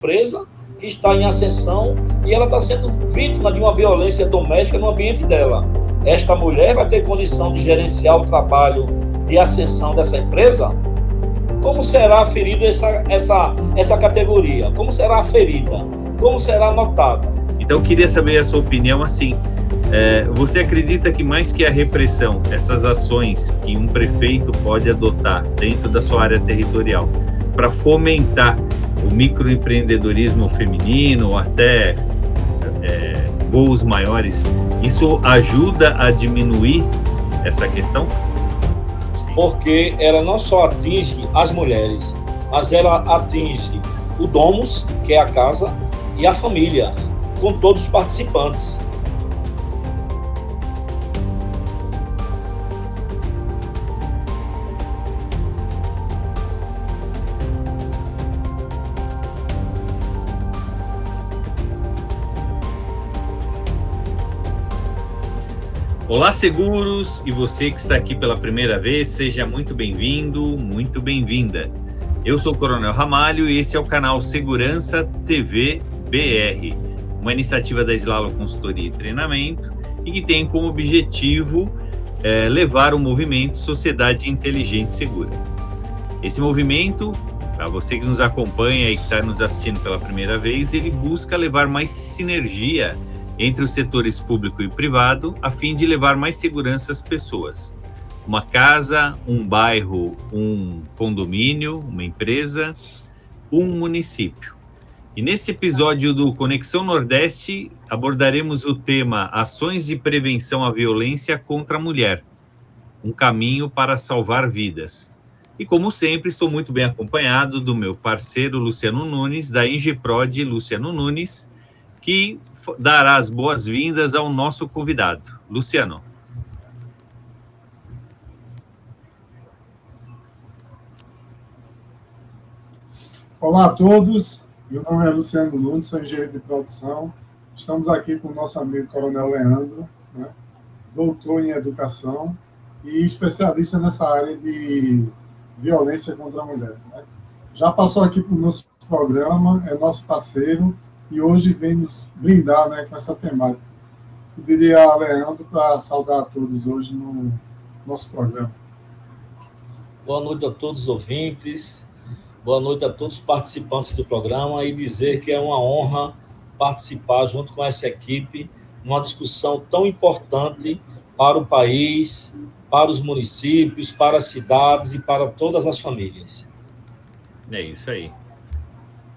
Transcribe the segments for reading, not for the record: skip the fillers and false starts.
empresa que está em ascensão e ela está sendo vítima de uma violência doméstica no ambiente dela. Esta mulher vai ter condição de gerenciar o trabalho de ascensão dessa empresa? Como será aferida essa categoria? Como será aferida? Como será anotada? Então, eu queria saber a sua opinião assim. Você acredita que mais que a repressão, essas ações que um prefeito pode adotar dentro da sua área territorial para fomentar o microempreendedorismo feminino ou até voos maiores, isso ajuda a diminuir essa questão? Porque ela não só atinge as mulheres, mas ela atinge o domus, que é a casa, e a família, com todos os participantes. Olá, seguros! E você que está aqui pela primeira vez, seja muito bem-vindo, muito bem-vinda. Eu sou o Coronel Ramalho e esse é o canal Segurança TV BR, uma iniciativa da Slalo Consultoria e Treinamento e que tem como objetivo levar o movimento Sociedade Inteligente e Segura. Esse movimento, para você que nos acompanha e que está nos assistindo pela primeira vez, ele busca levar mais sinergia entre os setores público e privado, a fim de levar mais segurança às pessoas. Uma casa, um bairro, um condomínio, uma empresa, um município. E nesse episódio do Conexão Nordeste, abordaremos o tema Ações de Prevenção à Violência contra a Mulher, um caminho para salvar vidas. E como sempre, estou muito bem acompanhado do meu parceiro Luciano Nunes, da Ingeprod Luciano Nunes, que dará as boas-vindas ao nosso convidado. Luciano. Olá a todos, meu nome é Luciano Nunes, sou engenheiro de produção. Estamos aqui com o nosso amigo Coronel Leandro, né, doutor em educação e especialista nessa área de violência contra a mulher. Né. Já passou aqui para o nosso programa, é nosso parceiro, e hoje vem nos brindar, né, com essa temática. Eu diria a Leandro para saudar a todos hoje no nosso programa. Boa noite a todos os ouvintes, boa noite a todos os participantes do programa e dizer que é uma honra participar junto com essa equipe numa discussão tão importante para o país, para os municípios, para as cidades e para todas as famílias. É isso aí.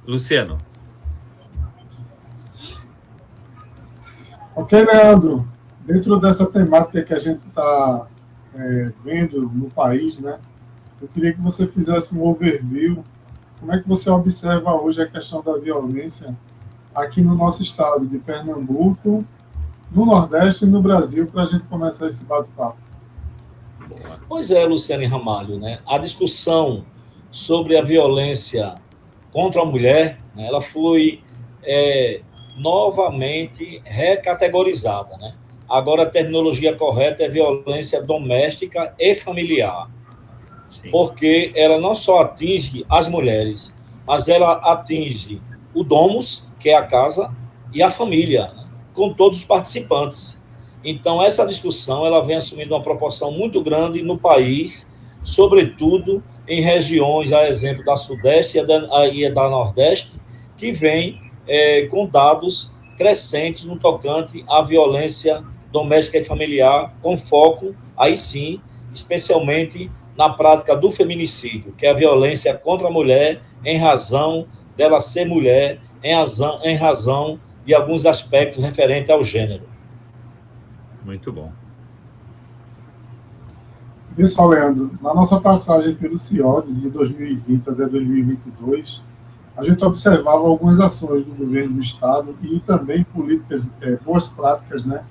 Luciano. Ok, Leandro, dentro dessa temática que a gente está vendo no país, né, eu queria que você fizesse um overview. Como é que você observa hoje a questão da violência aqui no nosso estado de Pernambuco, no Nordeste e no Brasil, para a gente começar esse bate-papo? Pois é, Luciane Ramalho, né? A discussão sobre a violência contra a mulher, né, ela foi novamente recategorizada, né? Agora a terminologia correta é violência doméstica e familiar. Sim. Porque ela não só atinge as mulheres, mas ela atinge o domus, que é a casa, e a família, né, com todos os participantes. Então essa discussão ela vem assumindo uma proporção muito grande no país, sobretudo em regiões, a exemplo da Sudeste e da Nordeste, que vem com dados crescentes no tocante à violência doméstica e familiar, com foco, aí sim, especialmente na prática do feminicídio, que é a violência contra a mulher em razão dela ser mulher, em razão de alguns aspectos referentes ao gênero. Muito bom. Pessoal, Leandro, na nossa passagem pelo CIODES de 2020 até 2022, a gente observava algumas ações do governo do estado e também políticas, boas práticas, né,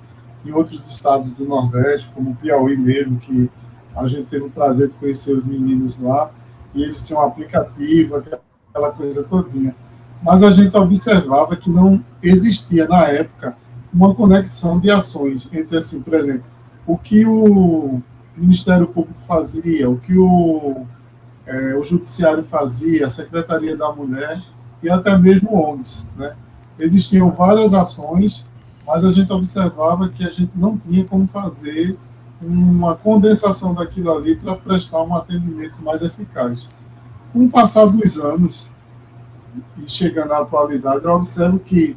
em outros estados do Nordeste, como o Piauí mesmo, que a gente teve o prazer de conhecer os meninos lá, e eles tinham um aplicativo, aquela coisa todinha. Mas a gente observava que não existia, na época, uma conexão de ações entre, assim, por exemplo, o que o Ministério Público fazia, o que o Judiciário fazia, a Secretaria da Mulher, e até mesmo ONGs, né? Existiam várias ações, mas a gente observava que a gente não tinha como fazer uma condensação daquilo ali para prestar um atendimento mais eficaz. Com o passar dos anos, e chegando à atualidade, eu observo que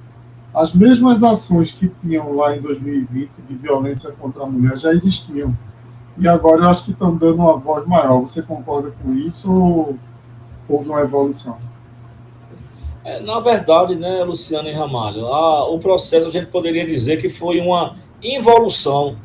as mesmas ações que tinham lá em 2020 de violência contra a mulher já existiam. E agora eu acho que estão dando uma voz maior. Você concorda com isso ou houve uma evolução? Na verdade, né, Luciano e Ramalho, o processo a gente poderia dizer que foi uma involução.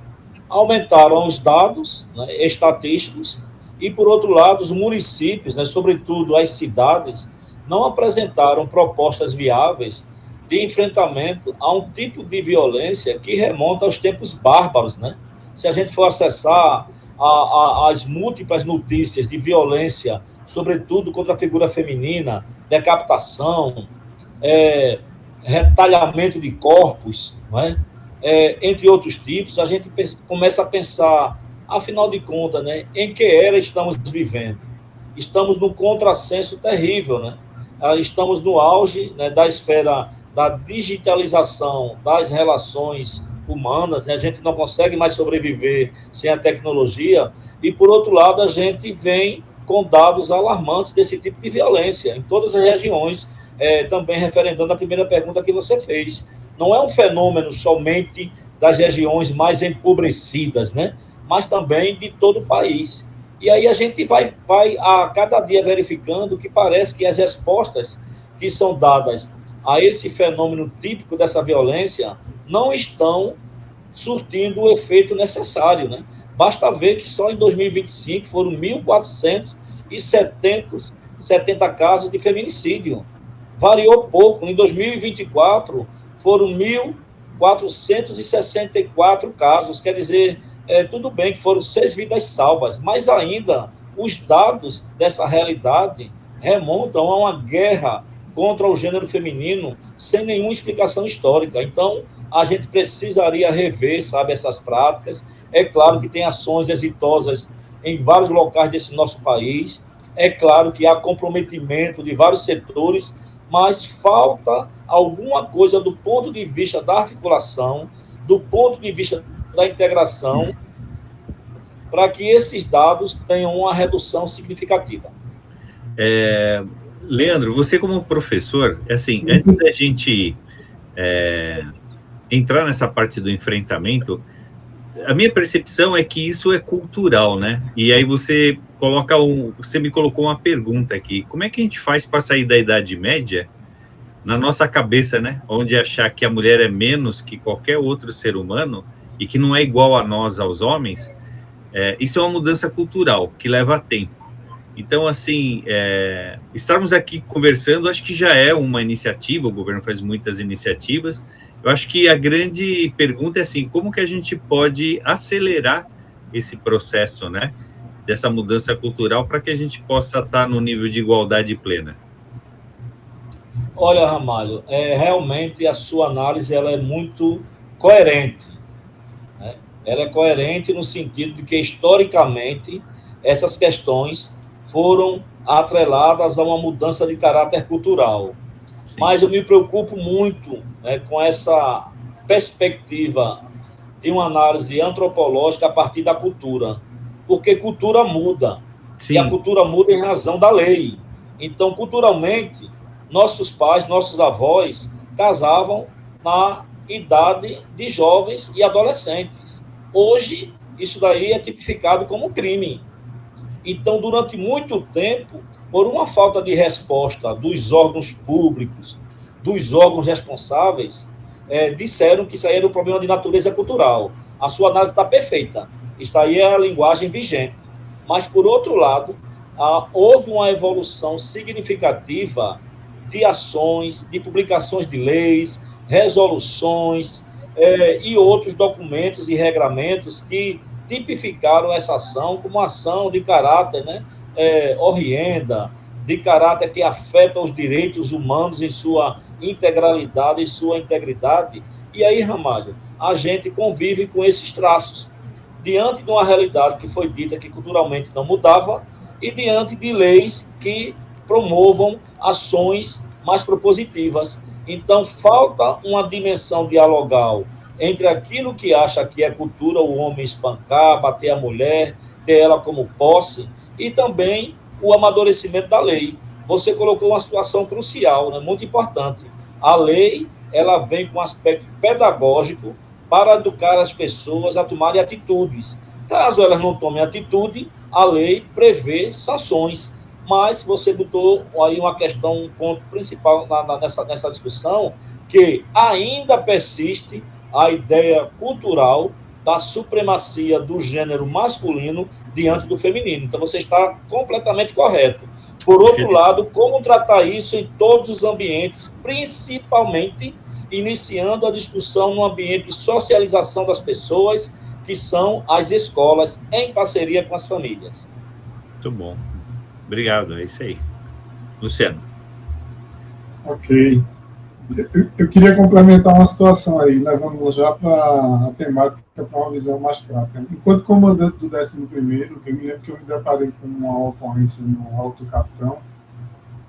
Aumentaram os dados, né, estatísticos, e, por outro lado, os municípios, né, sobretudo as cidades, não apresentaram propostas viáveis de enfrentamento a um tipo de violência que remonta aos tempos bárbaros, né? Se a gente for acessar as múltiplas notícias de violência, sobretudo contra a figura feminina, decapitação, retalhamento de corpos, não é? Entre outros tipos, a gente começa a pensar, afinal de contas, né, em que era estamos vivendo? Estamos num contrassenso terrível, né? Estamos no auge, né, da esfera da digitalização das relações humanas, né? A gente não consegue mais sobreviver sem a tecnologia, e, por outro lado, a gente vem com dados alarmantes desse tipo de violência em todas as regiões, também referendando a primeira pergunta que você fez. Não é um fenômeno somente das regiões mais empobrecidas, né? Mas também de todo o país. E aí a gente vai a cada dia verificando que parece que as respostas que são dadas a esse fenômeno típico dessa violência não estão surtindo o efeito necessário, né? Basta ver que só em 2025 foram 1.470 casos de feminicídio. Variou pouco. Em 2024, foram 1.464 casos. Quer dizer, tudo bem que foram 6 vidas salvas, mas ainda os dados dessa realidade remontam a uma guerra contra o gênero feminino sem nenhuma explicação histórica. Então, a gente precisaria rever, sabe, essas práticas. É claro que tem ações exitosas em vários locais desse nosso país. É claro que há comprometimento de vários setores, mas falta alguma coisa do ponto de vista da articulação, do ponto de vista da integração, para que esses dados tenham uma redução significativa. Leandro, você como professor, assim, antes da gente entrar nessa parte do enfrentamento, a minha percepção é que isso é cultural, né? E aí você me colocou uma pergunta aqui: como é que a gente faz para sair da Idade Média na nossa cabeça, né? Onde achar que a mulher é menos que qualquer outro ser humano e que não é igual a nós, aos homens? Isso é uma mudança cultural que leva tempo. Então, assim, estarmos aqui conversando, acho que já é uma iniciativa. O governo faz muitas iniciativas. Eu acho que a grande pergunta é assim: como que a gente pode acelerar esse processo, né, dessa mudança cultural, para que a gente possa estar no nível de igualdade plena? Olha, Ramalho, realmente a sua análise ela é muito coerente, né? Ela é coerente no sentido de que, historicamente, essas questões foram atreladas a uma mudança de caráter cultural. Sim. Mas eu me preocupo muito, né, com essa perspectiva de uma análise antropológica a partir da cultura, porque cultura muda. Sim. E a cultura muda em razão da lei. Então, culturalmente, nossos pais, nossos avós casavam na idade de jovens e adolescentes. Hoje, isso daí é tipificado como crime. Então, durante muito tempo, por uma falta de resposta dos órgãos públicos, dos órgãos responsáveis, disseram que isso aí era um problema de natureza cultural. A sua análise está perfeita. Isso aí é a linguagem vigente. Mas, por outro lado, houve uma evolução significativa de ações, de publicações de leis, resoluções e outros documentos e regramentos que tipificaram essa ação como ação de caráter, né, horrenda, de caráter que afeta os direitos humanos em sua integralidade, em sua integridade. E aí, Ramalho, a gente convive com esses traços, diante de uma realidade que foi dita que culturalmente não mudava, e diante de leis que promovam ações mais propositivas. Então, falta uma dimensão dialogal entre aquilo que acha que é cultura, o homem espancar, bater a mulher, ter ela como posse, e também o amadurecimento da lei. Você colocou uma situação crucial, né, muito importante. A lei, ela vem com um aspecto pedagógico para educar as pessoas a tomarem atitudes. Caso elas não tomem atitude, a lei prevê sanções. Mas você botou aí uma questão, um ponto principal nessa discussão, que ainda persiste a ideia cultural da supremacia do gênero masculino diante do feminino. Então, você está completamente correto. Por outro lado, como tratar isso em todos os ambientes, principalmente iniciando a discussão no ambiente de socialização das pessoas, que são as escolas, em parceria com as famílias. Muito bom. Obrigado, é isso aí. Luciano. Ok. Eu queria complementar uma situação aí, levando já para a temática, para uma visão mais prática. Enquanto comandante do 11º, eu me lembro que eu me deparei com uma ocorrência no Alto Capitão,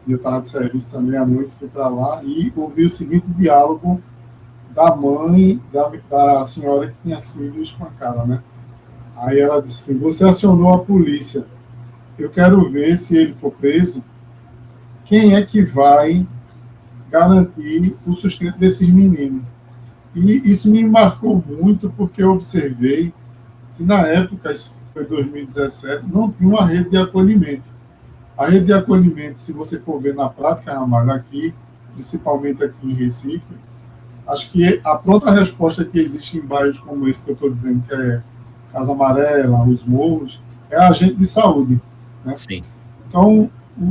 e eu estava de serviço também à noite, fui para lá e ouvi o seguinte diálogo da mãe da senhora que tinha sido espancada, né? Aí ela disse assim: você acionou a polícia, eu quero ver, se ele for preso, quem é que vai garantir o sustento desses meninos. E isso me marcou muito, porque eu observei que na época, isso foi 2017, não tinha uma rede de acolhimento. A rede de acolhimento, se você for ver na prática, Ramalho, aqui, principalmente aqui em Recife, acho que a pronta resposta que existe em bairros como esse que eu estou dizendo, que é Casa Amarela, Os Morros, é a agente de saúde, né? Sim. Então,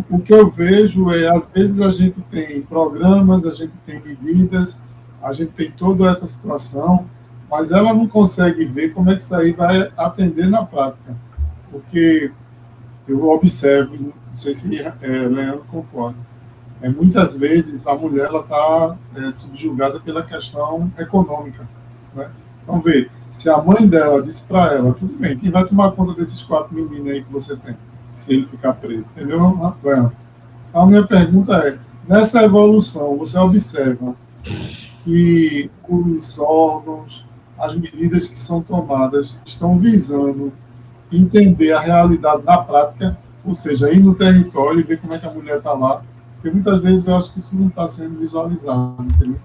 o que eu vejo é, às vezes a gente tem programas, a gente tem medidas, a gente tem toda essa situação, mas ela não consegue ver como é que isso aí vai atender na prática. Porque eu observo, não sei se Leandro concorda, muitas vezes a mulher está subjugada pela questão econômica, né? Então, vê, se a mãe dela disse para ela, tudo bem, quem vai tomar conta desses 4 meninos aí que você tem, se ele ficar preso, entendeu, Rafael? A minha pergunta é, nessa evolução, você observa que os órgãos, as medidas que são tomadas, estão visando entender a realidade na prática, ou seja, ir no território e ver como é que a mulher está lá, porque muitas vezes eu acho que isso não está sendo visualizado, entendeu?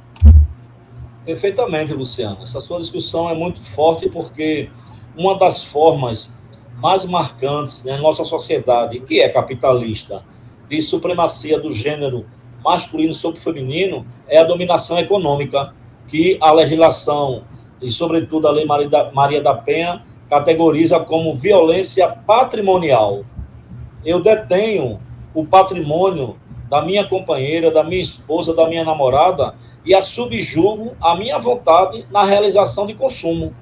Perfeitamente, Luciano. Essa sua discussão é muito forte, porque uma das formas mais marcantes, né, na nossa sociedade, que é capitalista, de supremacia do gênero masculino sobre o feminino, é a dominação econômica, que a legislação, e sobretudo a Lei Maria da Penha, categoriza como violência patrimonial. Eu detenho o patrimônio da minha companheira, da minha esposa, da minha namorada, e a subjugo à minha vontade na realização de consumo.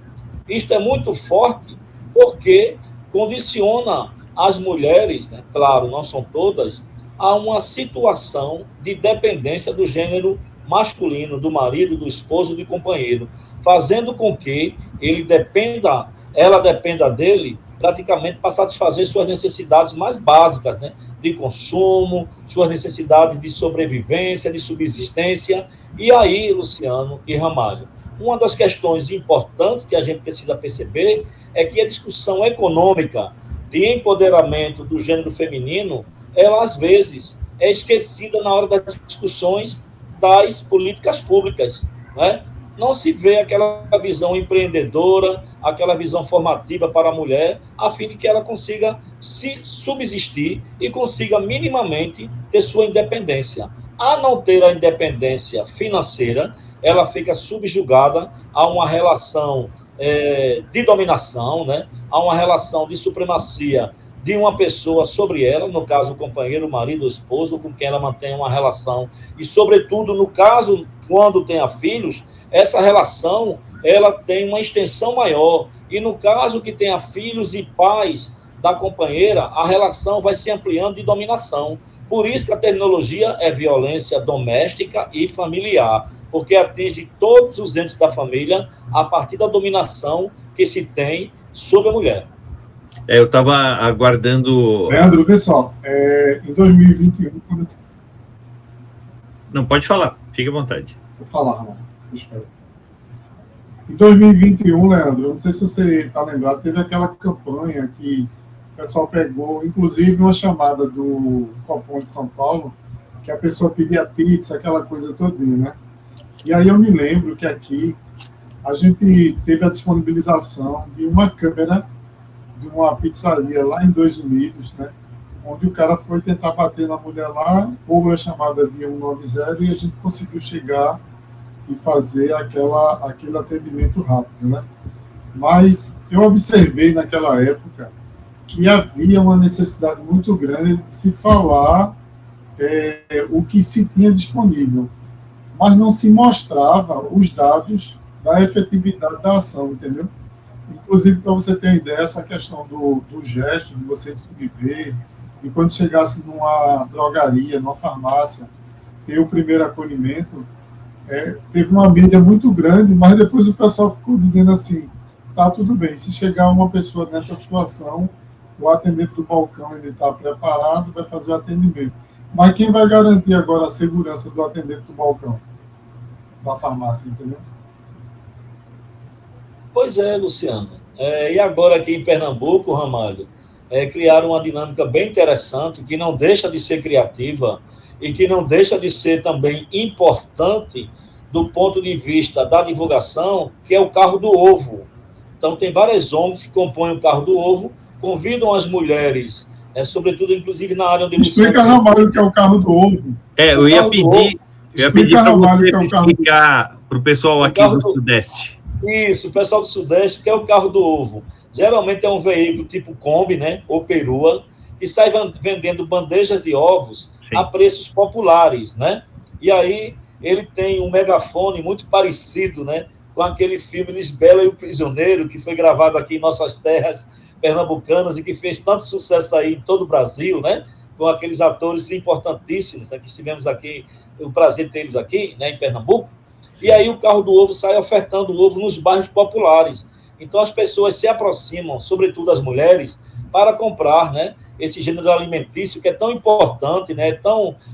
Isto é muito forte, porque condiciona as mulheres, né, claro, não são todas, a uma situação de dependência do gênero masculino, do marido, do esposo, do companheiro, fazendo com que ela dependa dele praticamente para satisfazer suas necessidades mais básicas, né, de consumo, suas necessidades de sobrevivência, de subsistência. E aí, Luciano e Ramalho, uma das questões importantes que a gente precisa perceber é que a discussão econômica de empoderamento do gênero feminino, ela às vezes é esquecida na hora das discussões das políticas públicas, né? Não se vê aquela visão empreendedora, aquela visão formativa para a mulher, a fim de que ela consiga se subsistir e consiga minimamente ter sua independência. A não ter a independência financeira, ela fica subjugada a uma relação de dominação, né? A uma relação de supremacia de uma pessoa sobre ela, no caso o companheiro, o marido, o esposo, com quem ela mantém uma relação. E, sobretudo, no caso, quando tenha filhos, essa relação ela tem uma extensão maior. E no caso que tenha filhos e pais da companheira, a relação vai se ampliando de dominação. Por isso que a terminologia é violência doméstica e familiar, porque atinge todos os entes da família a partir da dominação que se tem sobre a mulher. Eu estava aguardando... Leandro, vê só, em 2021, Não, pode falar, fique à vontade. Vou falar, Ramon. Em 2021, Leandro, eu não sei se você está lembrado, teve aquela campanha que o pessoal pegou, inclusive uma chamada do Copom de São Paulo, que a pessoa pedia pizza, aquela coisa todinha, né? E aí eu me lembro que aqui a gente teve a disponibilização de uma câmera de uma pizzaria lá em 2 Unidos, né? Onde o cara foi tentar bater na mulher lá, houve a chamada via 190 e a gente conseguiu chegar e fazer aquele atendimento rápido, né? Mas eu observei naquela época que havia uma necessidade muito grande de se falar o que se tinha disponível, mas não se mostrava os dados da efetividade da ação, entendeu? Inclusive, para você ter uma ideia, essa questão do gesto, de você subver, e quando chegasse numa drogaria, numa farmácia, ter o primeiro acolhimento, teve uma mídia muito grande, mas depois o pessoal ficou dizendo assim, tá tudo bem, se chegar uma pessoa nessa situação, o atendente do balcão ele está preparado, vai fazer o atendimento. Mas quem vai garantir agora a segurança do atendente do balcão? Da farmácia, entendeu? Pois é, Luciano. E agora aqui em Pernambuco, Ramalho, criaram uma dinâmica bem interessante, que não deixa de ser criativa e que não deixa de ser também importante do ponto de vista da divulgação, que é o Carro do Ovo. Então, tem várias ONGs que compõem o Carro do Ovo, convidam as mulheres, sobretudo, inclusive, na área onde... Explica, Ramalho, o que é o Carro do Ovo. Eu ia pedir para você explicar para o pessoal aqui do Sudeste. Isso, o pessoal do Sudeste, que é o Carro do Ovo. Geralmente é um veículo tipo Kombi, né, ou perua, que sai vendendo bandejas de ovos a preços populares, né? E aí ele tem um megafone muito parecido, né, com aquele filme Lisbela e o Prisioneiro, que foi gravado aqui em nossas terras pernambucanas e que fez tanto sucesso aí em todo o Brasil, né, com aqueles atores importantíssimos, né, que tivemos aqui, o prazer de ter eles aqui, né, em Pernambuco. E aí o Carro do Ovo sai ofertando ovo nos bairros populares. Então as pessoas se aproximam, sobretudo as mulheres, para comprar, né, esse gênero alimentício que é tão importante, né,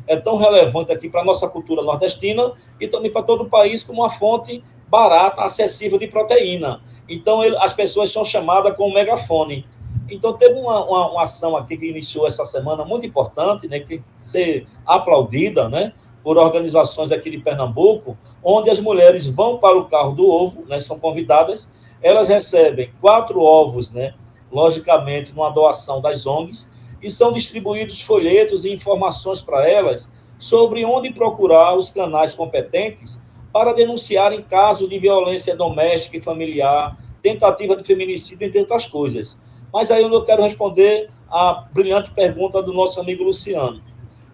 é tão relevante aqui para a nossa cultura nordestina e também para todo o país como uma fonte barata, acessível de proteína. Então as pessoas são chamadas com o megafone. Então teve uma ação aqui que iniciou essa semana muito importante, né, que tem que ser aplaudida, né, por organizações aqui de Pernambuco, onde as mulheres vão para o Carro do Ovo, né, são convidadas, elas recebem 4 ovos, né, logicamente, numa doação das ONGs, e são distribuídos folhetos e informações para elas sobre onde procurar os canais competentes para denunciarem casos de violência doméstica e familiar, tentativa de feminicídio, entre outras coisas. Mas aí eu quero responder a brilhante pergunta do nosso amigo Luciano.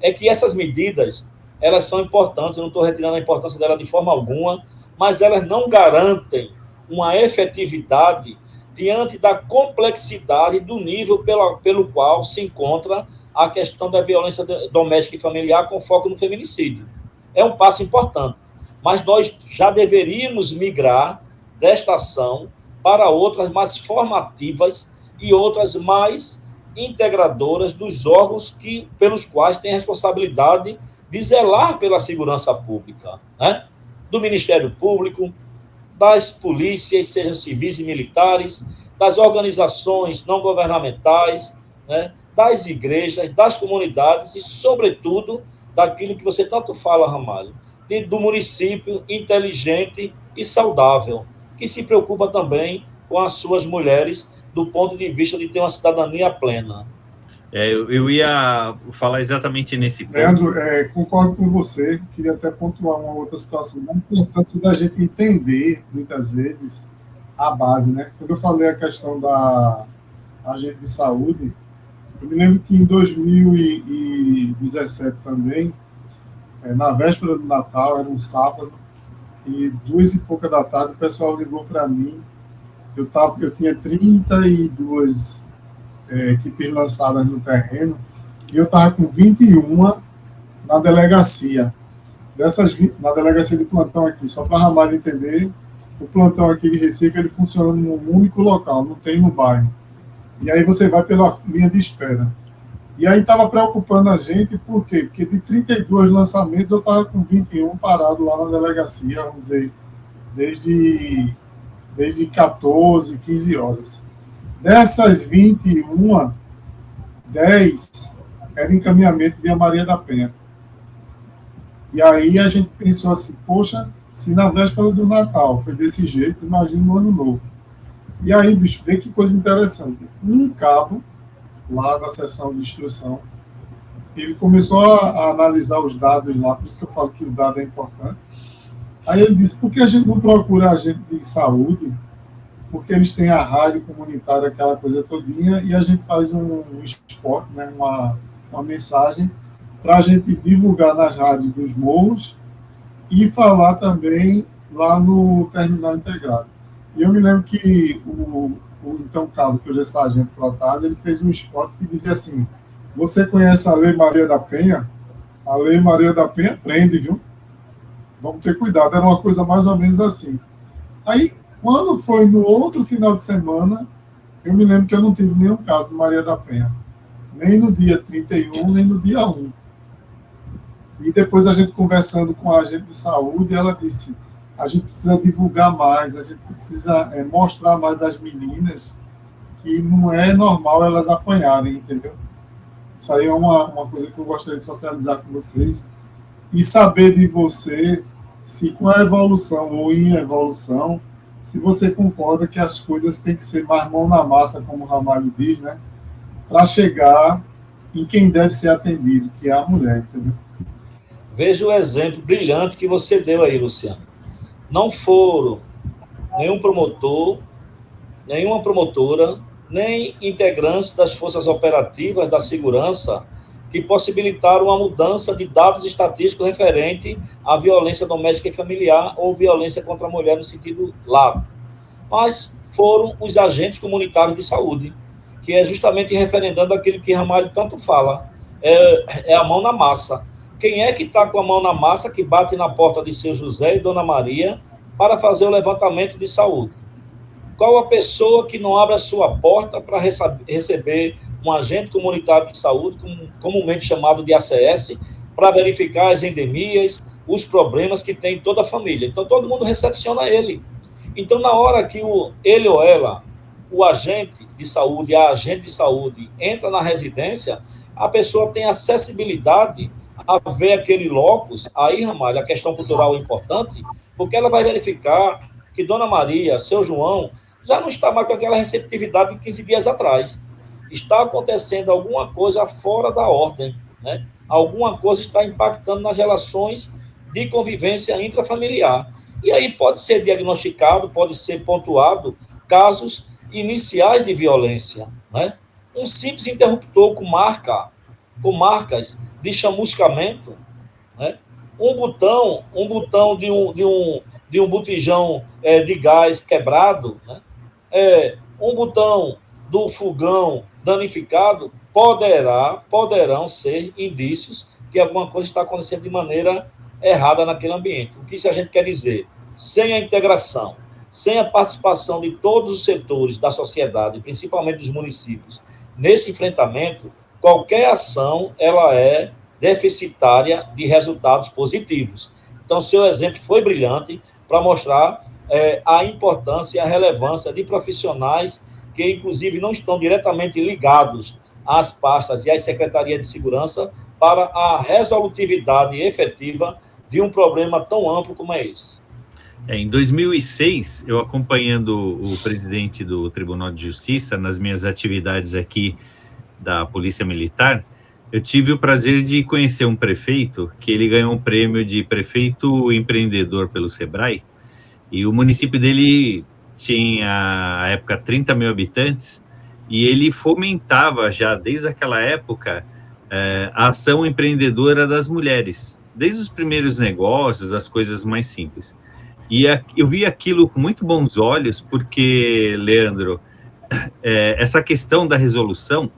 É que essas medidas, elas são importantes, eu não estou retirando a importância dela de forma alguma, mas elas não garantem uma efetividade diante da complexidade do nível pelo qual se encontra a questão da violência doméstica e familiar com foco no feminicídio. É um passo importante, mas nós já deveríamos migrar desta ação para outras mais formativas e outras mais integradoras dos órgãos pelos quais tem a responsabilidade de zelar pela segurança pública, né? Do Ministério Público, das polícias, sejam civis e militares, das organizações não governamentais, né, das igrejas, das comunidades e, sobretudo, daquilo que você tanto fala, Ramalho, do município inteligente e saudável, que se preocupa também com as suas mulheres do ponto de vista de ter uma cidadania plena. Eu ia falar exatamente nesse ponto. Leandro, concordo com você, queria até pontuar uma outra situação, a importância da gente entender, muitas vezes, a base, né? Quando eu falei a questão da agente de saúde, eu me lembro que em 2017 também, na véspera do Natal, era um sábado, e 2h pouca da tarde, o pessoal ligou para mim, eu tinha 32 equipes lançadas no terreno, e eu estava com 21 na delegacia. Dessas 20, na delegacia de plantão aqui, só para a Ramalho entender, o plantão aqui de Recife, ele funciona num único local, não tem no bairro. E aí você vai pela linha de espera. E aí estava preocupando a gente, por quê? Porque de 32 lançamentos eu estava com 21 parado lá na delegacia, vamos dizer, desde 14, 15 horas. Dessas 21, 10 era encaminhamento via Maria da Penha. E aí a gente pensou assim, poxa, se na véspera do Natal foi desse jeito, imagina no Ano Novo. E aí, bicho, vê que coisa interessante. Um cabo, lá na seção de instrução, ele começou a analisar os dados lá, por isso que eu falo que o dado é importante. Aí ele disse, por que a gente não procura agente de saúde? Porque eles têm a rádio comunitária, aquela coisa todinha, e a gente faz um spot, né, uma mensagem, para a gente divulgar nas rádios dos morros e falar também lá no terminal integrado. E eu me lembro que o então cabo, que hoje é sargento Protásio, ele fez um spot que dizia assim, você conhece a Lei Maria da Penha? A Lei Maria da Penha prende, viu? Vamos ter cuidado, era uma coisa mais ou menos assim. Aí, quando foi no outro final de semana, eu me lembro que eu não tive nenhum caso de Maria da Penha. Nem no dia 31, nem no dia 1. E depois a gente conversando com a agente de saúde, ela disse, a gente precisa divulgar mais, a gente precisa mostrar mais às meninas que não é normal elas apanharem, entendeu? Isso aí é uma coisa que eu gostaria de socializar com vocês. E saber de você, se com a evolução ou em evolução, se você concorda que as coisas têm que ser mais mão na massa, como o Ramalho diz, né? Para chegar em quem deve ser atendido, que é a mulher, entendeu? Veja o exemplo brilhante que você deu aí, Luciano. Não foram nenhum promotor, nenhuma promotora, nem integrantes das forças operativas da segurança que possibilitaram uma mudança de dados estatísticos referente à violência doméstica e familiar ou violência contra a mulher no sentido lato. Mas foram os agentes comunitários de saúde, que é justamente referendando aquilo que Ramalho tanto fala, é a mão na massa. Quem é que está com a mão na massa que bate na porta de seu José e Dona Maria para fazer o levantamento de saúde? Qual a pessoa que não abre a sua porta para receber um agente comunitário de saúde, comumente chamado de ACS, para verificar as endemias, os problemas que tem toda a família? Então, todo mundo recepciona ele. Então, na hora que ele ou ela, o agente de saúde, a agente de saúde, entra na residência, a pessoa tem acessibilidade a ver aquele locus. Aí, Ramalho, a questão cultural é importante, porque ela vai verificar que Dona Maria, seu João, já não está mais com aquela receptividade de 15 dias atrás. Está acontecendo alguma coisa fora da ordem, né? Alguma coisa está impactando nas relações de convivência intrafamiliar. E aí pode ser diagnosticado, pode ser pontuado casos iniciais de violência, né? Um simples interruptor com marcas de chamuscamento, né? Um botão de um botijão de gás quebrado, né? Um botão do fogão danificado poderão ser indícios que alguma coisa está acontecendo de maneira errada naquele ambiente. O que isso a gente quer dizer? Sem a integração, sem a participação de todos os setores da sociedade, principalmente dos municípios, nesse enfrentamento, qualquer ação ela é deficitária de resultados positivos. Então, seu exemplo foi brilhante para mostrar a importância e a relevância de profissionais que, inclusive, não estão diretamente ligados às pastas e às secretarias de segurança para a resolutividade efetiva de um problema tão amplo como é esse. Em 2006, eu acompanhando o presidente do Tribunal de Justiça nas minhas atividades aqui da Polícia Militar, eu tive o prazer de conhecer um prefeito que ele ganhou um prêmio de prefeito empreendedor pelo Sebrae, e o município dele tinha, à época, 30 mil habitantes, e ele fomentava já, desde aquela época, a ação empreendedora das mulheres, desde os primeiros negócios, as coisas mais simples. E eu vi aquilo com muito bons olhos, porque, Leandro, essa questão da resolução,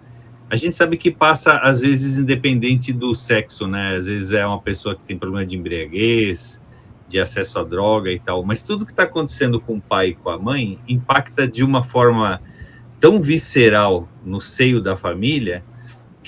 a gente sabe que passa, às vezes, independente do sexo, né? Às vezes é uma pessoa que tem problema de embriaguez, de acesso à droga e tal, mas tudo que está acontecendo com o pai e com a mãe impacta de uma forma tão visceral no seio da família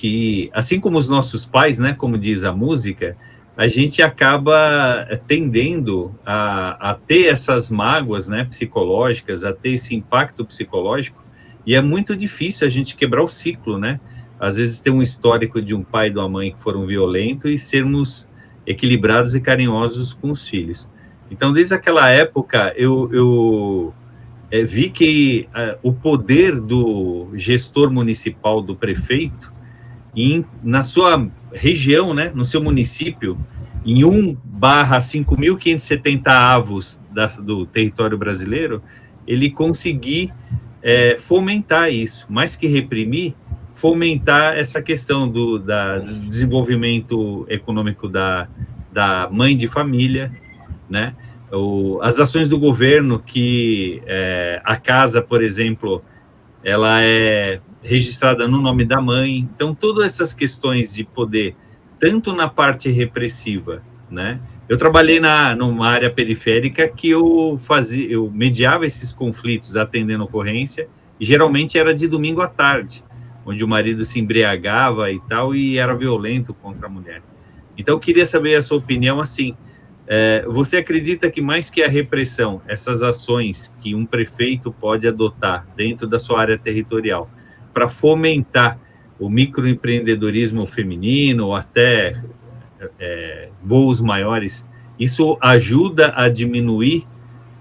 que, assim como os nossos pais, né, como diz a música, a gente acaba tendendo a ter essas mágoas, né, psicológicas, a ter esse impacto psicológico, e é muito difícil a gente quebrar o ciclo, né? Às vezes tem um histórico de um pai e de uma mãe que foram violentos e sermos equilibrados e carinhosos com os filhos. Então, desde aquela época, eu vi que o poder do gestor municipal, do prefeito, na sua região, né, no seu município, em 1/5.570 avos do território brasileiro, ele conseguir fomentar isso, mais que reprimir, fomentar essa questão do desenvolvimento econômico da mãe de família, né? As ações do governo, que a casa, por exemplo, ela é registrada no nome da mãe. Então, todas essas questões de poder, tanto na parte repressiva, né? Eu trabalhei numa área periférica que eu mediava esses conflitos atendendo ocorrência, e geralmente era de domingo à tarde, onde o marido se embriagava e tal, e era violento contra a mulher. Então, eu queria saber a sua opinião, assim, você acredita que mais que a repressão, essas ações que um prefeito pode adotar dentro da sua área territorial para fomentar o microempreendedorismo feminino, ou até voos maiores, isso ajuda a diminuir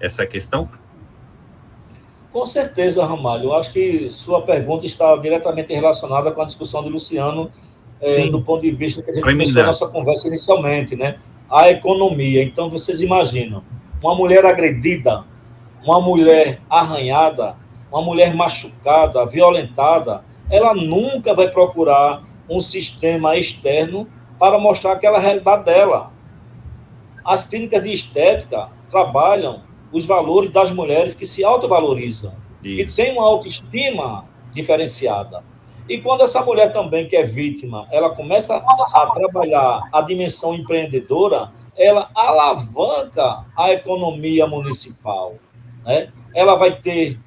essa questão? Com certeza, Ramalho. Eu acho que sua pergunta está diretamente relacionada com a discussão de Luciano, do ponto de vista que a gente começou a nossa conversa inicialmente, né? A economia. Então, vocês imaginam, uma mulher agredida, uma mulher arranhada, uma mulher machucada, violentada, ela nunca vai procurar um sistema externo para mostrar aquela realidade dela. As clínicas de estética trabalham os valores das mulheres que se autovalorizam, que têm uma autoestima diferenciada. E quando essa mulher também, que é vítima, ela começa a trabalhar a dimensão empreendedora, ela alavanca a economia municipal, né? Ela vai ter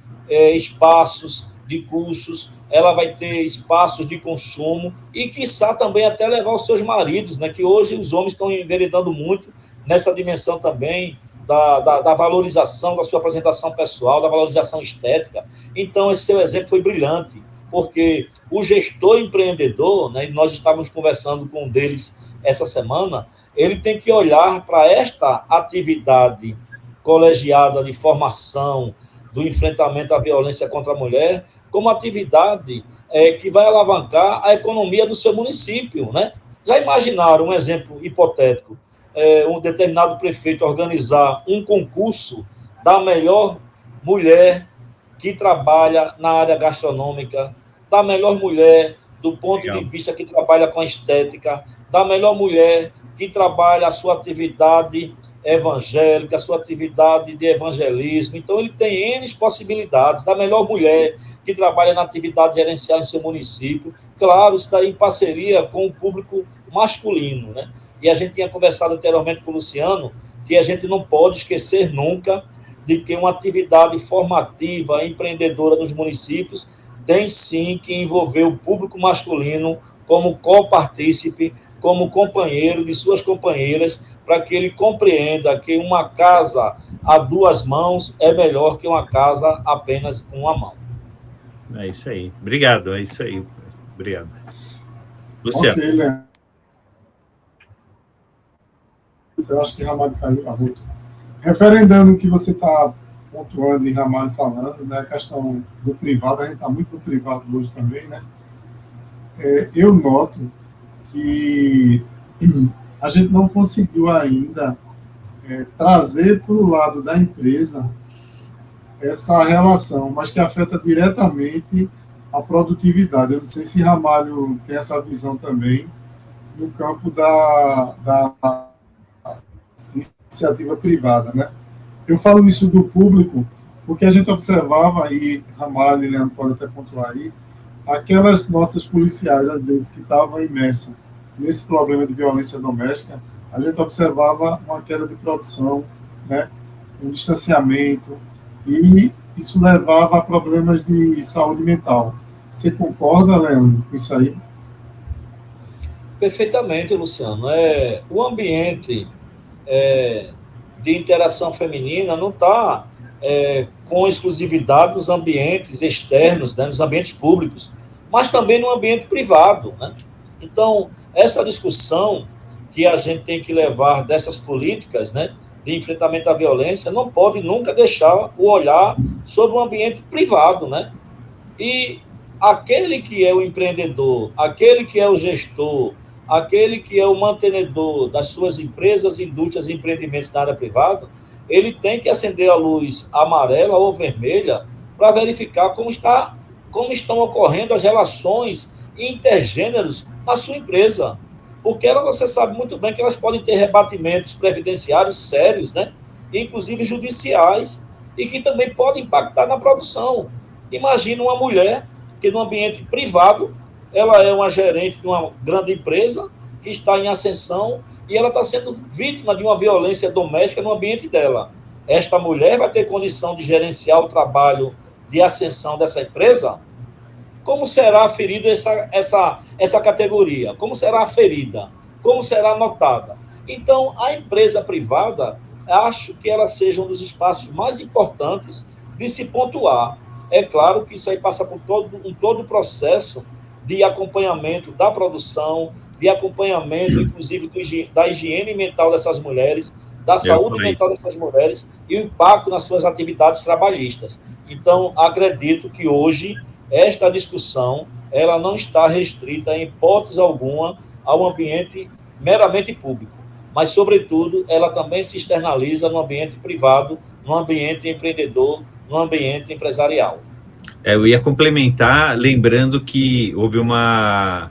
espaços de cursos, ela vai ter espaços de consumo e, quiçá, também até levar os seus maridos, né? Que hoje os homens estão enveredando muito nessa dimensão também da valorização da sua apresentação pessoal, da valorização estética. Então, esse seu exemplo foi brilhante, porque o gestor empreendedor, né, nós estávamos conversando com um deles essa semana, ele tem que olhar para esta atividade colegiada de formação, do enfrentamento à violência contra a mulher, como atividade que vai alavancar a economia do seu município, né? Já imaginaram, um exemplo hipotético, um determinado prefeito organizar um concurso da melhor mulher que trabalha na área gastronômica, da melhor mulher do ponto de vista que trabalha com a estética, da melhor mulher que trabalha a sua atividade evangélica, a sua atividade de evangelismo. Então, ele tem N possibilidades, da melhor mulher que trabalha na atividade gerencial em seu município. Claro, isso daí em parceria com o público masculino, né? E a gente tinha conversado anteriormente com o Luciano que a gente não pode esquecer nunca de que uma atividade formativa, empreendedora dos municípios tem sim que envolver o público masculino como copartícipe, como companheiro de suas companheiras, para que ele compreenda que uma casa a duas mãos é melhor que uma casa apenas com uma mão. É isso aí. Obrigado, é isso aí. Obrigado. Luciano. Ok, Leandro. Eu acho que Ramalho caiu a rota. Referendando o que você está pontuando e Ramalho falando, né, a questão do privado, a gente está muito no privado hoje também, né? Eu noto que a gente não conseguiu ainda trazer para o lado da empresa essa relação, mas que afeta diretamente a produtividade. Eu não sei se Ramalho tem essa visão também no campo da iniciativa privada, né? Eu falo isso do público porque a gente observava, e Ramalho e Leandro podem até pontuar aí, aquelas nossas policiais, às vezes, que estavam imersas nesse problema de violência doméstica, a gente observava uma queda de produção, né, um distanciamento, e isso levava a problemas de saúde mental. Você concorda, Leandro, com isso aí? Perfeitamente, Luciano. O ambiente de interação feminina não está com exclusividade nos ambientes externos, né, nos ambientes públicos, mas também no ambiente privado, né? Então, essa discussão que a gente tem que levar dessas políticas, né, de enfrentamento à violência, não pode nunca deixar o olhar sobre o ambiente privado, né? E aquele que é o empreendedor, aquele que é o gestor, aquele que é o mantenedor das suas empresas, indústrias e empreendimentos na área privada, ele tem que acender a luz amarela ou vermelha para verificar como estão ocorrendo as relações intergêneros na sua empresa. Porque você sabe muito bem que elas podem ter rebatimentos previdenciários sérios, né? Inclusive judiciais, e que também podem impactar na produção. Imagina uma mulher que no ambiente privado, ela é uma gerente de uma grande empresa que está em ascensão e ela está sendo vítima de uma violência doméstica no ambiente dela. Esta mulher vai ter condição de gerenciar o trabalho de ascensão dessa empresa? Como será aferida essa categoria? Como será aferida? Como será anotada? Então, a empresa privada, acho que ela seja um dos espaços mais importantes de se pontuar. É claro que isso aí passa por todo o processo de acompanhamento da produção, de acompanhamento, inclusive, da higiene mental dessas mulheres, da saúde mental dessas mulheres e o impacto nas suas atividades trabalhistas. Então, acredito que hoje esta discussão ela não está restrita, em hipótese alguma, ao ambiente meramente público, mas, sobretudo, ela também se externaliza no ambiente privado, no ambiente empreendedor, no ambiente empresarial. Eu ia complementar, lembrando que houve uma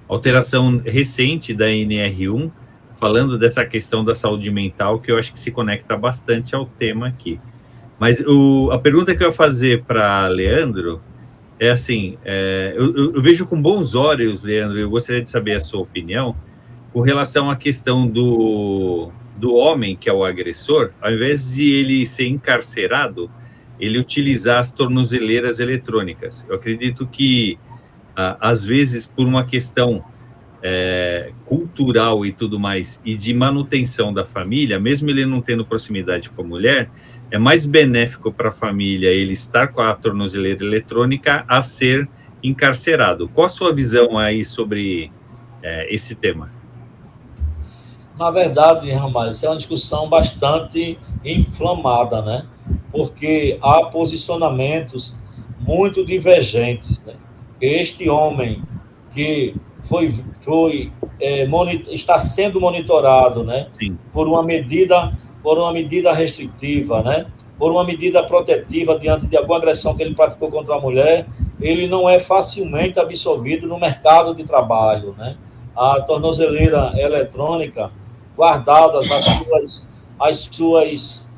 alteração recente da NR1, falando dessa questão da saúde mental, que eu acho que se conecta bastante ao tema aqui. Mas a pergunta que eu ia fazer para Leandro é assim, eu vejo com bons olhos, Leandro, eu gostaria de saber a sua opinião, com relação à questão do homem, que é o agressor, ao invés de ele ser encarcerado, ele utilizar as tornozeleiras eletrônicas. Eu acredito que, às vezes, por uma questão cultural e tudo mais, e de manutenção da família, mesmo ele não tendo proximidade com a mulher, é mais benéfico para a família ele estar com a tornozeleira eletrônica a ser encarcerado. Qual a sua visão aí sobre esse tema? Na verdade, Ramalho, isso é uma discussão bastante inflamada, né? Porque há posicionamentos muito divergentes, né? Este homem que está sendo monitorado, né? Sim. por uma medida restritiva, né? Por uma medida protetiva diante de alguma agressão que ele praticou contra a mulher, ele não é facilmente absorvido no mercado de trabalho, né? A tornozeleira eletrônica, guardadas as suas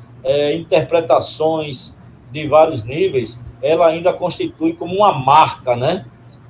interpretações de vários níveis, ela ainda constitui como uma marca, né?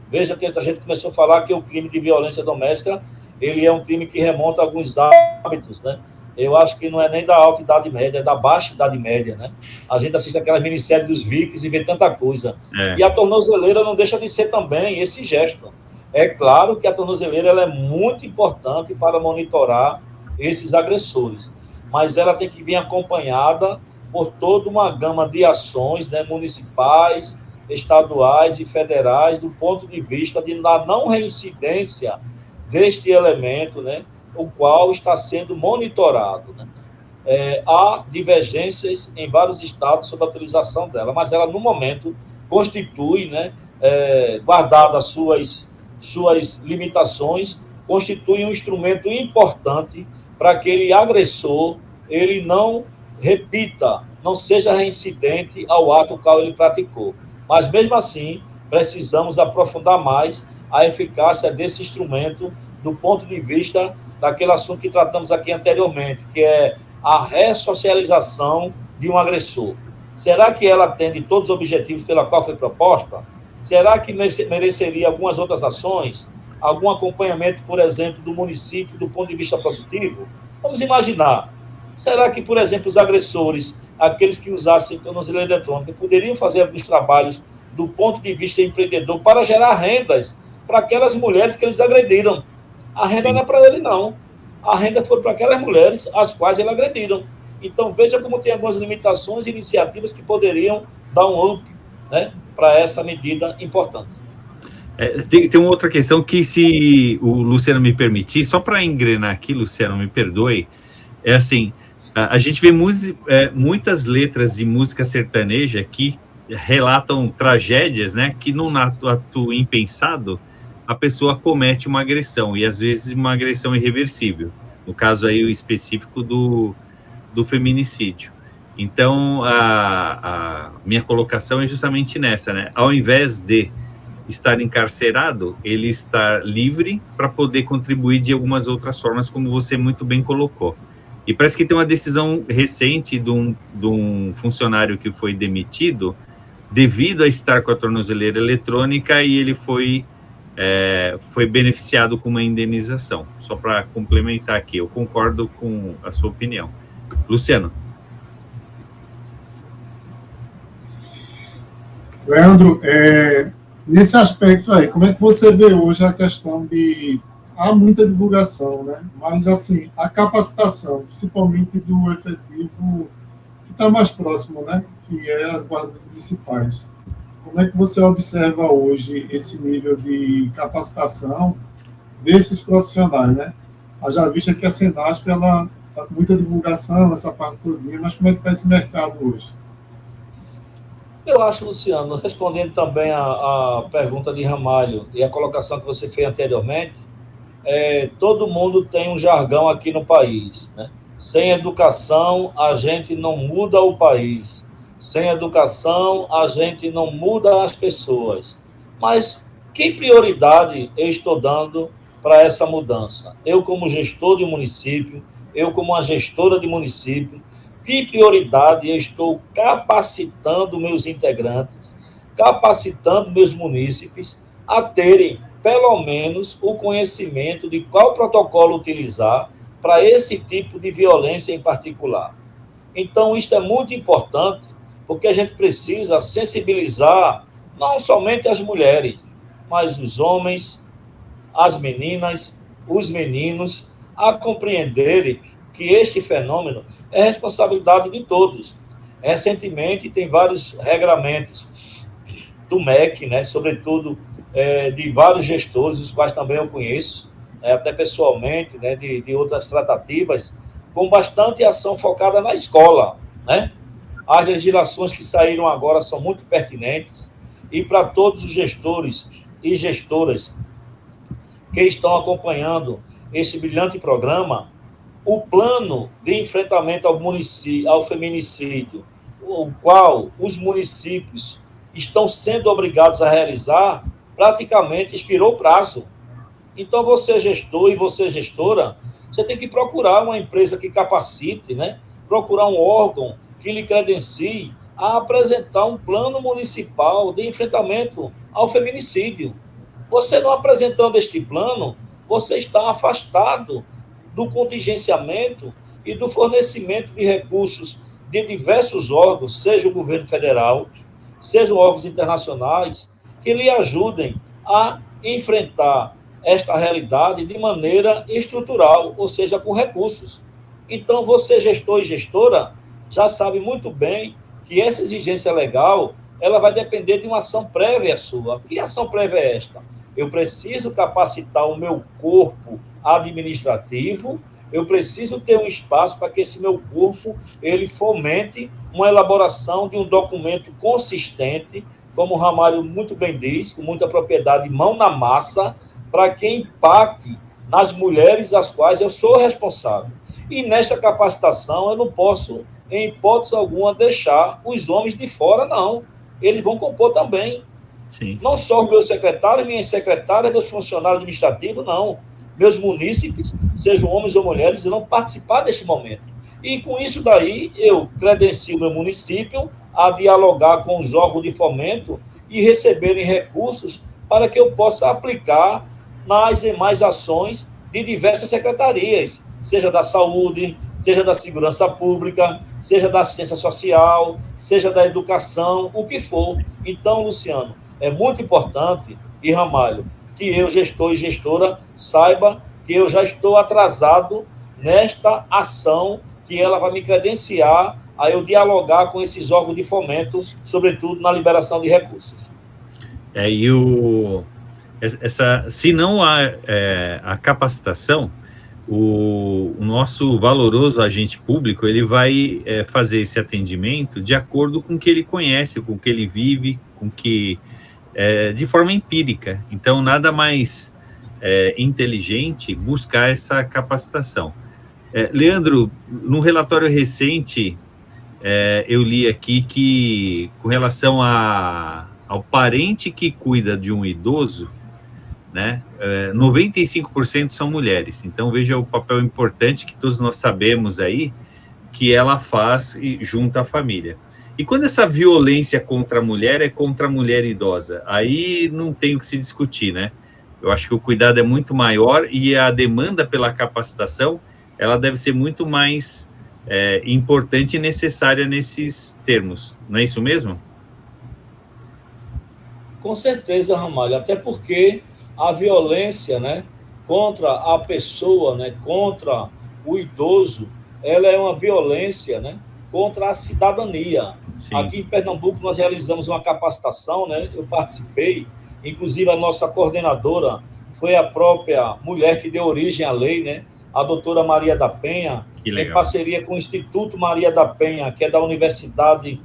Veja que a gente começou a falar que o crime de violência doméstica, ele é um crime que remonta a alguns hábitos, né? Eu acho que não é nem da alta idade média, é da baixa idade média, né? A gente assiste aquelas minisséries dos Vikings e vê tanta coisa. E a tornozeleira não deixa de ser também esse gesto. É claro que a tornozeleira ela é muito importante para monitorar esses agressores, mas ela tem que vir acompanhada por toda uma gama de ações, né, municipais, estaduais e federais, do ponto de vista da não reincidência deste elemento, né, o qual está sendo monitorado, né? Há divergências em vários estados sobre a utilização dela, mas ela, no momento, constitui, né, guardado as suas limitações, constitui um instrumento importante para que aquele agressor ele não repita, não seja reincidente ao ato qual ele praticou. Mas, mesmo assim, precisamos aprofundar mais a eficácia desse instrumento do ponto de vista daquele assunto que tratamos aqui anteriormente, que é a ressocialização de um agressor. Será que ela atende todos os objetivos pela qual foi proposta? Será que mereceria algumas outras ações? Algum acompanhamento, por exemplo, do município do ponto de vista produtivo? Vamos imaginar. Será que, por exemplo, os agressores, aqueles que usassem tornozeleira eletrônica, poderiam fazer alguns trabalhos do ponto de vista empreendedor para gerar rendas para aquelas mulheres que eles agrediram? A renda não é para ele, não. A renda foi para aquelas mulheres às quais ele agrediram. Então, veja como tem algumas limitações e iniciativas que poderiam dar um up, né, para essa medida importante. Tem uma outra questão que, se o Luciano me permitir, só para engrenar aqui, Luciano, me perdoe, é assim, a gente vê muitas letras de música sertaneja que relatam tragédias, né, que num ato impensado, a pessoa comete uma agressão, e às vezes uma agressão irreversível, no caso aí o específico do feminicídio. Então, a minha colocação é justamente nessa, né? Ao invés de estar encarcerado, ele estar livre para poder contribuir de algumas outras formas, como você muito bem colocou. E parece que tem uma decisão recente de um funcionário que foi demitido devido a estar com a tornozeleira eletrônica, e ele foi beneficiado com uma indenização. Só para complementar aqui, eu concordo com a sua opinião. Luciano. Leandro, nesse aspecto aí, como é que você vê hoje a questão de... Há muita divulgação, né? Mas, assim, a capacitação, principalmente do efetivo que está mais próximo, né? Que é as guardas municipais. Como é que você observa hoje esse nível de capacitação desses profissionais, né? Já vista que a Senasp, ela está com muita divulgação, essa parte todinha, mas como é que está esse mercado hoje? Eu acho, Luciano, respondendo também a pergunta de Ramalho e a colocação que você fez anteriormente, todo mundo tem um jargão aqui no país, né? Sem educação, a gente não muda o país. Sem educação, a gente não muda as pessoas. Mas que prioridade eu estou dando para essa mudança? Eu, como gestor de um município, eu, como uma gestora de município, que prioridade eu estou capacitando meus integrantes, capacitando meus munícipes a terem, pelo menos, o conhecimento de qual protocolo utilizar para esse tipo de violência em particular. Então, isso é muito importante, porque a gente precisa sensibilizar não somente as mulheres, mas os homens, as meninas, os meninos, a compreenderem que este fenômeno é responsabilidade de todos. Recentemente, tem vários regramentos do MEC, né, sobretudo de vários gestores, os quais também eu conheço, até pessoalmente, né, de outras tratativas, com bastante ação focada na escola, né? As legislações que saíram agora são muito pertinentes, e para todos os gestores e gestoras que estão acompanhando esse brilhante programa, o plano de enfrentamento ao feminicídio, o qual os municípios estão sendo obrigados a realizar, praticamente expirou o prazo. Então, você gestor e você gestora, você tem que procurar uma empresa que capacite, né? Procurar um órgão que lhe credencie a apresentar um plano municipal de enfrentamento ao feminicídio. Você não apresentando este plano, você está afastado do contingenciamento e do fornecimento de recursos de diversos órgãos, seja o governo federal, sejam órgãos internacionais, que lhe ajudem a enfrentar esta realidade de maneira estrutural, ou seja, com recursos. Então, você, gestor e gestora, já sabe muito bem que essa exigência legal, ela vai depender de uma ação prévia sua. Que ação prévia é esta? Eu preciso capacitar o meu corpo administrativo, eu preciso ter um espaço para que esse meu corpo ele fomente uma elaboração de um documento consistente, como o Ramalho muito bem diz, com muita propriedade, mão na massa, para que impacte nas mulheres às quais eu sou responsável. E nesta capacitação eu não posso, em hipótese alguma, deixar os homens de fora, não. Eles vão compor também. Sim. Não só os meus secretários, minhas secretárias, meus funcionários administrativos, não. Meus munícipes, sejam homens ou mulheres, irão participar deste momento. E com isso daí, eu credencio meu município a dialogar com os órgãos de fomento e receberem recursos para que eu possa aplicar nas demais ações de diversas secretarias, seja da saúde, seja da segurança pública, seja da assistência social, seja da educação, o que for. Então, Luciano, é muito importante, e Ramalho, que eu, gestor e gestora, saiba que eu já estou atrasado nesta ação que ela vai me credenciar a eu dialogar com esses órgãos de fomento, sobretudo na liberação de recursos. Se não há a capacitação, o nosso valoroso agente público, ele vai fazer esse atendimento de acordo com o que ele conhece, com o que ele vive, de forma empírica. Então, nada mais inteligente buscar essa capacitação. Leandro, num relatório recente, eu li aqui que, com relação ao parente que cuida de um idoso, né, 95% são mulheres. Então, veja o papel importante que todos nós sabemos aí, que ela faz junto à família. E quando essa violência contra a mulher é contra a mulher idosa, aí não tem o que se discutir, né? Eu acho que o cuidado é muito maior e a demanda pela capacitação, ela deve ser muito mais importante e necessária nesses termos. Não é isso mesmo? Com certeza, Ramalho, até porque a violência, né, contra a pessoa, né, contra o idoso, ela é uma violência, né, contra a cidadania. Sim. Aqui em Pernambuco nós realizamos uma capacitação, né, eu participei, inclusive a nossa coordenadora foi a própria mulher que deu origem à lei, né, a doutora Maria da Penha, em parceria com o Instituto Maria da Penha, que é da Universidade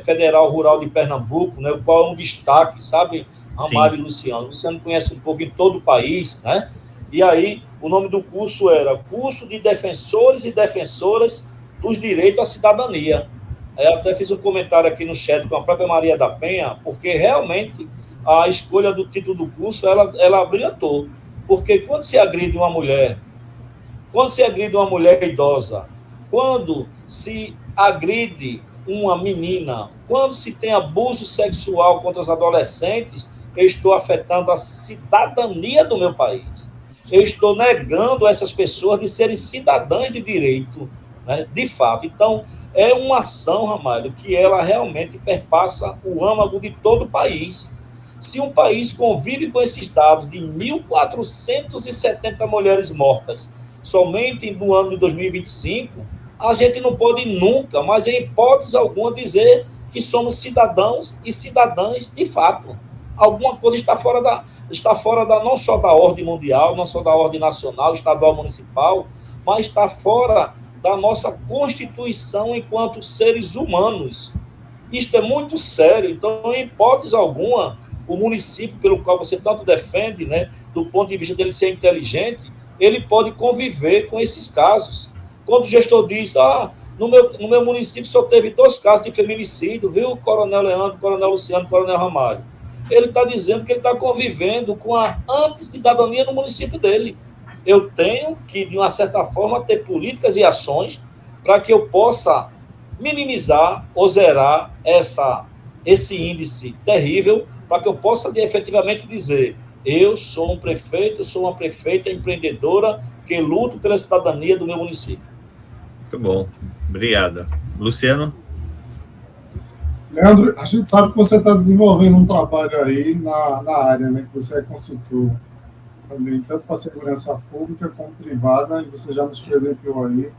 Federal Rural de Pernambuco, né, o qual é um destaque, sabe, Ramalho e Luciano. Luciano conhece um pouco em todo o país, né? E aí, o nome do curso era Curso de Defensores e Defensoras dos Direitos à Cidadania. Eu até fiz um comentário aqui no chat com a própria Maria da Penha, porque realmente a escolha do título do curso, ela brilhantou. Porque quando se agride uma mulher idosa, quando se agride uma menina, quando se tem abuso sexual contra os adolescentes, eu estou afetando a cidadania do meu país. Eu estou negando a essas pessoas de serem cidadãs de direito, né, de fato. Então, é uma ação, Ramalho, que ela realmente perpassa o âmago de todo o país. Se um país convive com esses dados de 1.470 mulheres mortas, somente no ano de 2025, a gente não pode nunca, mas em hipótese alguma, dizer que somos cidadãos e cidadãs de fato. Alguma coisa está fora não só da ordem mundial, não só da ordem nacional, estadual, municipal, mas está fora da nossa Constituição enquanto seres humanos. Isto é muito sério. Então, em hipótese alguma, o município pelo qual você tanto defende, né, do ponto de vista dele ser inteligente, ele pode conviver com esses casos. Quando o gestor diz, no meu município só teve 2 casos de feminicídio, viu, Coronel Leandro, Coronel Luciano, Coronel Ramalho? Ele está dizendo que ele está convivendo com a anticidadania no município dele. Eu tenho que, de uma certa forma, ter políticas e ações para que eu possa minimizar ou zerar esse índice terrível, para que eu possa efetivamente dizer, eu sou um prefeito, eu sou uma prefeita empreendedora que luto pela cidadania do meu município. Muito bom. Obrigado. Luciano? Leandro, a gente sabe que você está desenvolvendo um trabalho aí na área, né, que você é consultor também, tanto para a segurança pública como privada, e você já nos presenteou aí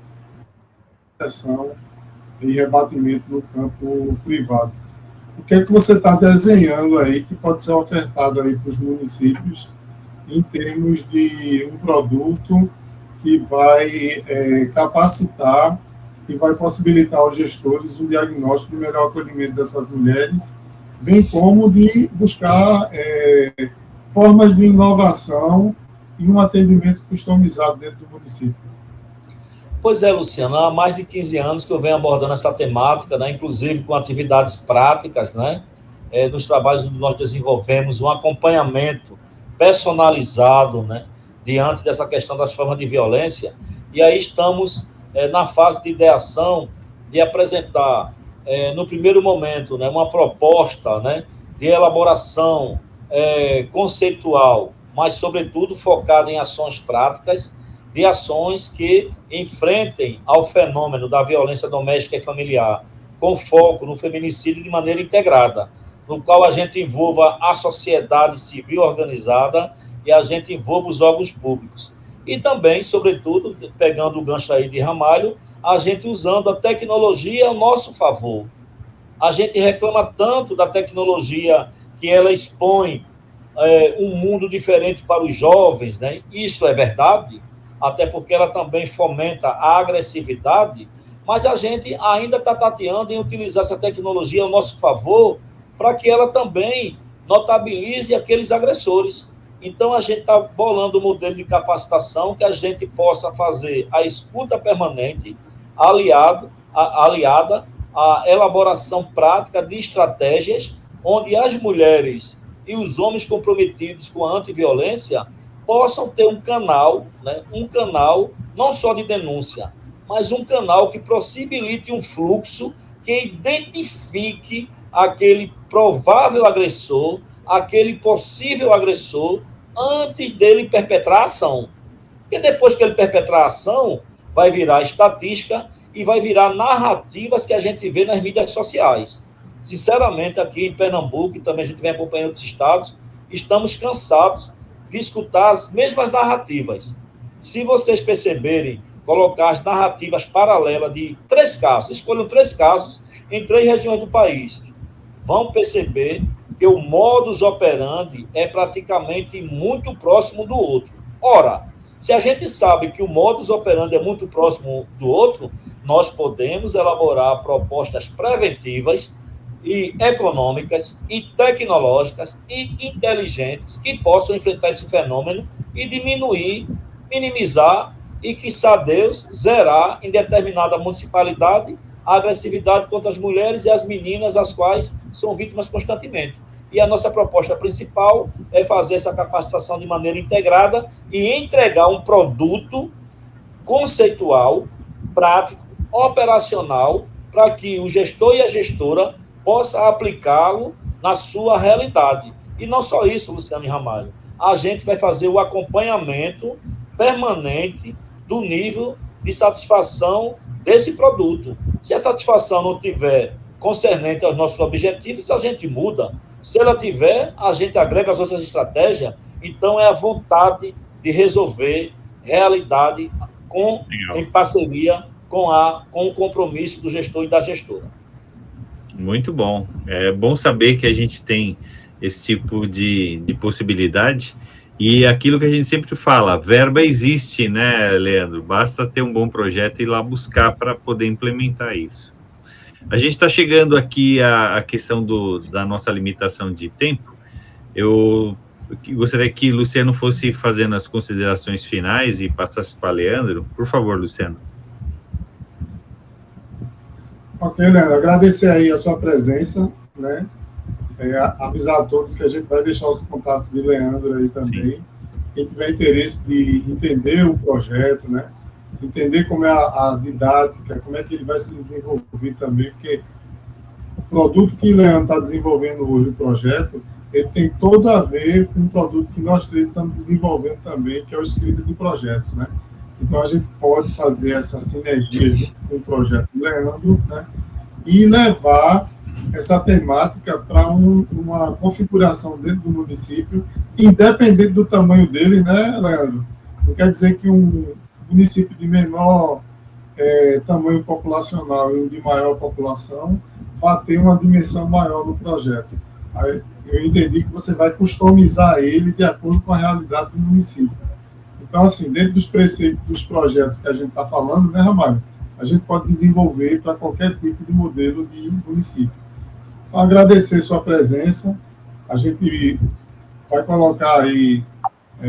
sessão e rebatimento no campo privado. O que é que você está desenhando aí que pode ser ofertado aí para os municípios em termos de um produto que vai capacitar e vai possibilitar aos gestores um diagnóstico de melhor acolhimento dessas mulheres, bem como de buscar formas de inovação e um atendimento customizado dentro do município? Pois é, Luciano, há mais de 15 anos que eu venho abordando essa temática, né, inclusive com atividades práticas, né, nos trabalhos onde nós desenvolvemos um acompanhamento personalizado, né, diante dessa questão das formas de violência, e aí estamos na fase de ideação, de apresentar, no primeiro momento, né, uma proposta, né, de elaboração conceitual, mas, sobretudo, focada em ações práticas, de ações que enfrentem ao fenômeno da violência doméstica e familiar, com foco no feminicídio de maneira integrada, no qual a gente envolva a sociedade civil organizada e a gente envolva os órgãos públicos. e também, sobretudo, pegando o gancho aí de Ramalho, a gente usando a tecnologia ao nosso favor. A gente reclama tanto da tecnologia que ela expõe um mundo diferente para os jovens, né? Isso é verdade, até porque ela também fomenta a agressividade, mas a gente ainda está tateando em utilizar essa tecnologia ao nosso favor para que ela também notabilize aqueles agressores. Então, a gente está bolando um modelo de capacitação que a gente possa fazer a escuta permanente, aliada à elaboração prática de estratégias onde as mulheres e os homens comprometidos com a antiviolência possam ter um canal, né, não só de denúncia, mas um canal que possibilite um fluxo que identifique aquele provável agressor, aquele possível agressor, antes dele perpetrar a ação. Porque depois que ele perpetrar a ação, vai virar estatística e vai virar narrativas que a gente vê nas mídias sociais. Sinceramente, aqui em Pernambuco, e também a gente vem acompanhando outros estados, estamos cansados de escutar as mesmas narrativas. Se vocês perceberem, colocar as narrativas paralelas de 3 casos, escolham 3 casos em 3 regiões do país, vão perceber que o modus operandi é praticamente muito próximo do outro. Ora, se a gente sabe que o modus operandi é muito próximo do outro, nós podemos elaborar propostas preventivas e econômicas e tecnológicas e inteligentes que possam enfrentar esse fenômeno e diminuir, minimizar e, quiçá Deus, zerar em determinada municipalidade a agressividade contra as mulheres e as meninas, as quais são vítimas constantemente. E a nossa proposta principal é fazer essa capacitação de maneira integrada e entregar um produto conceitual, prático, operacional, para que o gestor e a gestora possa aplicá-lo na sua realidade. E não só isso, Luciano e Ramalho. A gente vai fazer o acompanhamento permanente do nível de satisfação desse produto. Se a satisfação não tiver concernente aos nossos objetivos, a gente muda. Se ela tiver, a gente agrega as outras estratégias. Então, é a vontade de resolver realidade em parceria com o compromisso do gestor e da gestora. Muito bom. É bom saber que a gente tem esse tipo de possibilidade. E aquilo que a gente sempre fala, verba existe, né, Leandro? Basta ter um bom projeto e ir lá buscar para poder implementar isso. A gente está chegando aqui à questão da nossa limitação de tempo. Eu gostaria que Luciano fosse fazendo as considerações finais e passasse para Leandro. Por favor, Luciano. Ok, Leandro, agradecer aí a sua presença, né? Avisar a todos que a gente vai deixar os contatos de Leandro aí também. Sim. Quem tiver interesse de entender o projeto, né? Entender como é a didática, como é que ele vai se desenvolver também, porque o produto que o Leandro está desenvolvendo hoje, o projeto, ele tem todo a ver com o produto que nós 3 estamos desenvolvendo também, que é o escrita de projetos, né? Então, a gente pode fazer essa sinergia com o projeto do Leandro, né? E levar essa temática para uma configuração dentro do município, independente do tamanho dele, né, Leandro? Não quer dizer que um município de menor tamanho populacional e um de maior população vai ter uma dimensão maior no projeto. Aí, eu entendi que você vai customizar ele de acordo com a realidade do município. Então, assim, dentro dos preceitos dos projetos que a gente está falando, né, Ramalho? A gente pode desenvolver para qualquer tipo de modelo de município. Então, agradecer sua presença. A gente vai colocar aí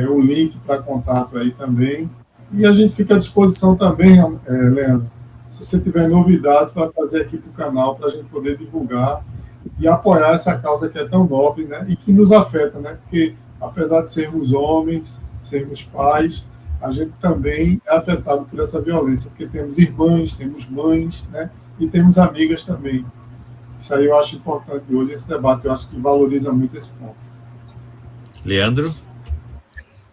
o link para contato aí também. E a gente fica à disposição também, Leandro, se você tiver novidades para trazer aqui para o canal, para a gente poder divulgar e apoiar essa causa que é tão nobre, né? E que nos afeta, né? Porque, apesar de sermos homens, sermos pais, a gente também é afetado por essa violência, porque temos irmãs, temos mães, né? E temos amigas também. Isso aí eu acho importante hoje, esse debate, eu acho que valoriza muito esse ponto. Leandro?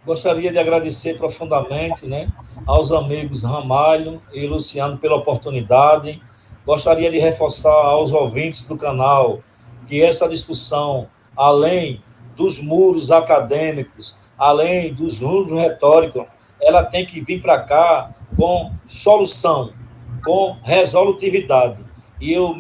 Gostaria de agradecer profundamente, né, aos amigos Ramalho e Luciano pela oportunidade. Gostaria de reforçar aos ouvintes do canal que essa discussão, além dos muros acadêmicos, além dos muros retóricos, ela tem que vir para cá com solução, com resolutividade. E eu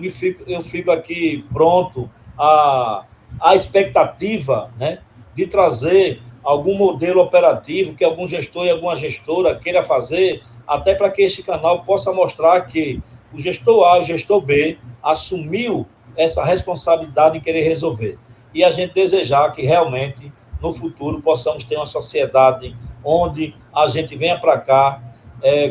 fico aqui pronto à expectativa, né, de trazer algum modelo operativo que algum gestor e alguma gestora queira fazer, até para que este canal possa mostrar que o gestor A e o gestor B assumiu essa responsabilidade em querer resolver. E a gente desejar que realmente, no futuro, possamos ter uma sociedade onde a gente venha para cá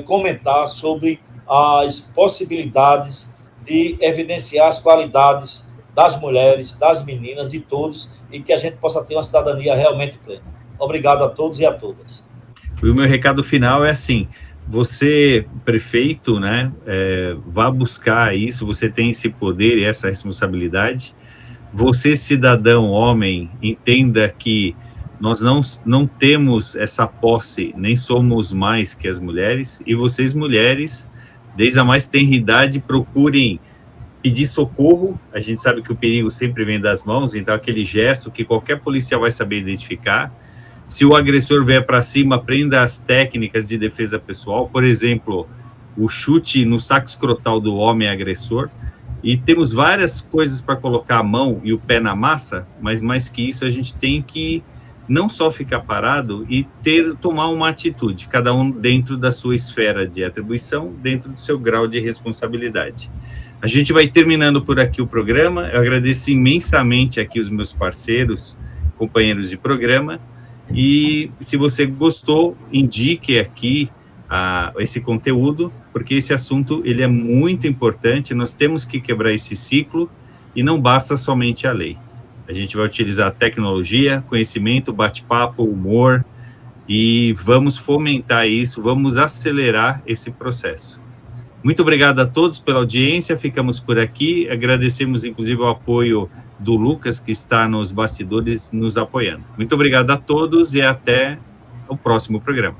comentar sobre as possibilidades de evidenciar as qualidades das mulheres, das meninas, de todos, e que a gente possa ter uma cidadania realmente plena. Obrigado a todos e a todas. E o meu recado final é assim: você, prefeito, né, vá buscar isso, você tem esse poder e essa responsabilidade. Você, cidadão, homem, entenda que nós não temos essa posse, nem somos mais que as mulheres, e vocês, mulheres, desde a mais tenra idade, procurem pedir socorro. A gente sabe que o perigo sempre vem das mãos, então aquele gesto que qualquer policial vai saber identificar. Se o agressor vier para cima, aprenda as técnicas de defesa pessoal, por exemplo, o chute no saco escrotal do homem agressor. E temos várias coisas para colocar a mão e o pé na massa, mas mais que isso, a gente tem que não só ficar parado e tomar uma atitude, cada um dentro da sua esfera de atribuição, dentro do seu grau de responsabilidade. A gente vai terminando por aqui o programa. Eu agradeço imensamente aqui os meus parceiros, companheiros de programa, e se você gostou, indique aqui esse conteúdo, porque esse assunto ele é muito importante. Nós temos que quebrar esse ciclo e não basta somente a lei. A gente vai utilizar tecnologia, conhecimento, bate-papo, humor, e vamos fomentar isso, vamos acelerar esse processo. Muito obrigado a todos pela audiência, ficamos por aqui, agradecemos inclusive o apoio do Lucas, que está nos bastidores nos apoiando. Muito obrigado a todos e até o próximo programa.